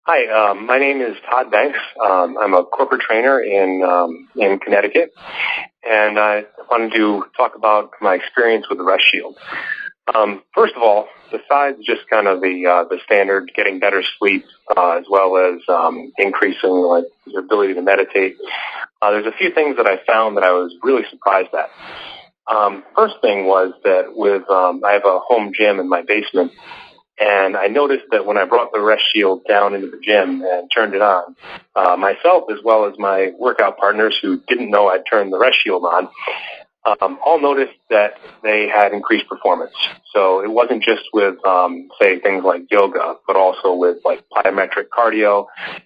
Hi, my name is Todd Banks. I'm a corporate trainer in Connecticut, and I wanted to talk about my experience with the Rest Shield. First of all, besides just kind of the standard getting better sleep, as well as increasing your ability to meditate, there's a few things that I found that I was really surprised at. First thing was that I have a home gym in my basement. And I noticed that when I brought the Rest Shield down into the gym and turned it on, myself as well as my workout partners who didn't know I'd turned the Rest Shield on, all noticed that they had increased performance. So it wasn't just with, say, things like yoga, but also with like plyometric cardio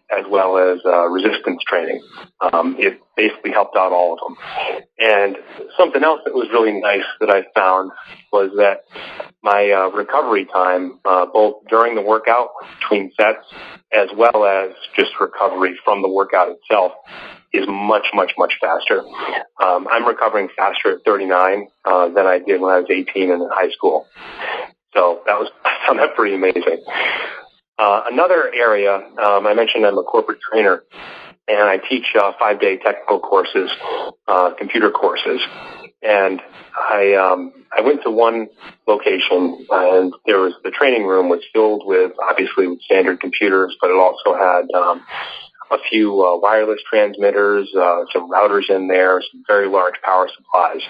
as well as resistance training. It basically helped out all of them. And something else that was really nice that I found was that my recovery time, both during the workout, between sets, as well as just recovery from the workout itself, is much, much, much faster. I'm recovering faster at 39 than I did when I was 18 and in high school. So I found that pretty amazing. Another area, I mentioned I'm a corporate trainer, and I teach 5-day technical courses, computer courses. And I went to one location, and the training room was filled with, obviously, with standard computers, but it also had a few wireless transmitters, some routers in there, some very large power supplies.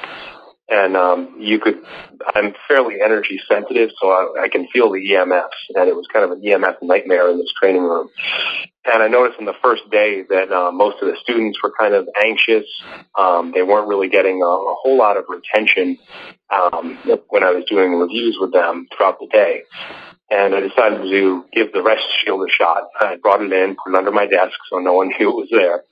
And I'm fairly energy sensitive, so I can feel the EMFs, and it was kind of an EMF nightmare in this training room. And I noticed on the first day that most of the students were kind of anxious. They weren't really getting a whole lot of retention when I was doing reviews with them throughout the day. And I decided to give the Rest Shield a shot. I brought it in, put it under my desk so no one knew it was there.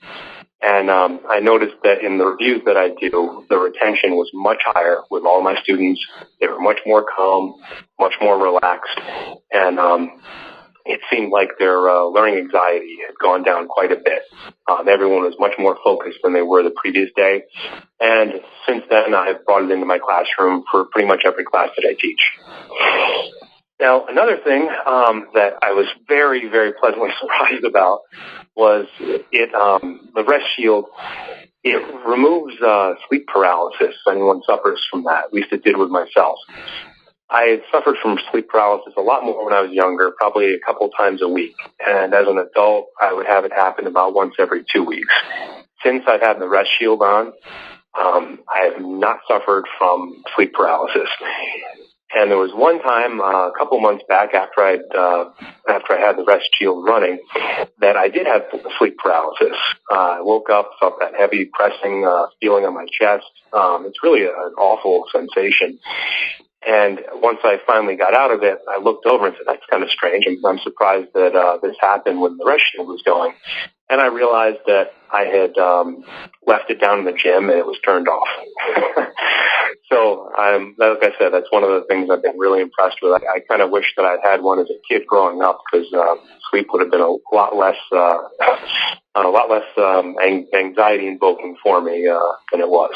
And I noticed that in the reviews that I do, the retention was much higher with all my students. They were much more calm, much more relaxed, and it seemed like their learning anxiety had gone down quite a bit. Everyone was much more focused than they were the previous day. And since then, I've brought it into my classroom for pretty much every class that I teach. Now, another thing that I was very, very pleasantly surprised about was the Rest Shield. It removes sleep paralysis if anyone suffers from that. At least it did with myself. I had suffered from sleep paralysis a lot more when I was younger, probably a couple times a week. And as an adult, I would have it happen about once every 2 weeks. Since I've had the Rest Shield on, I have not suffered from sleep paralysis. And there was one time, a couple months back after I had the Rest Shield running, that I did have sleep paralysis. I woke up, felt that heavy pressing feeling on my chest. It's really an awful sensation. And once I finally got out of it, I looked over and said, that's kind of strange. I'm surprised that this happened when the Rest Shield was going. And I realized that I had left it down in the gym and it was turned off. So, like I said, that's one of the things I've been really impressed with. I kind of wish that I'd had one as a kid growing up because sleep would have been a lot less anxiety invoking for me than it was.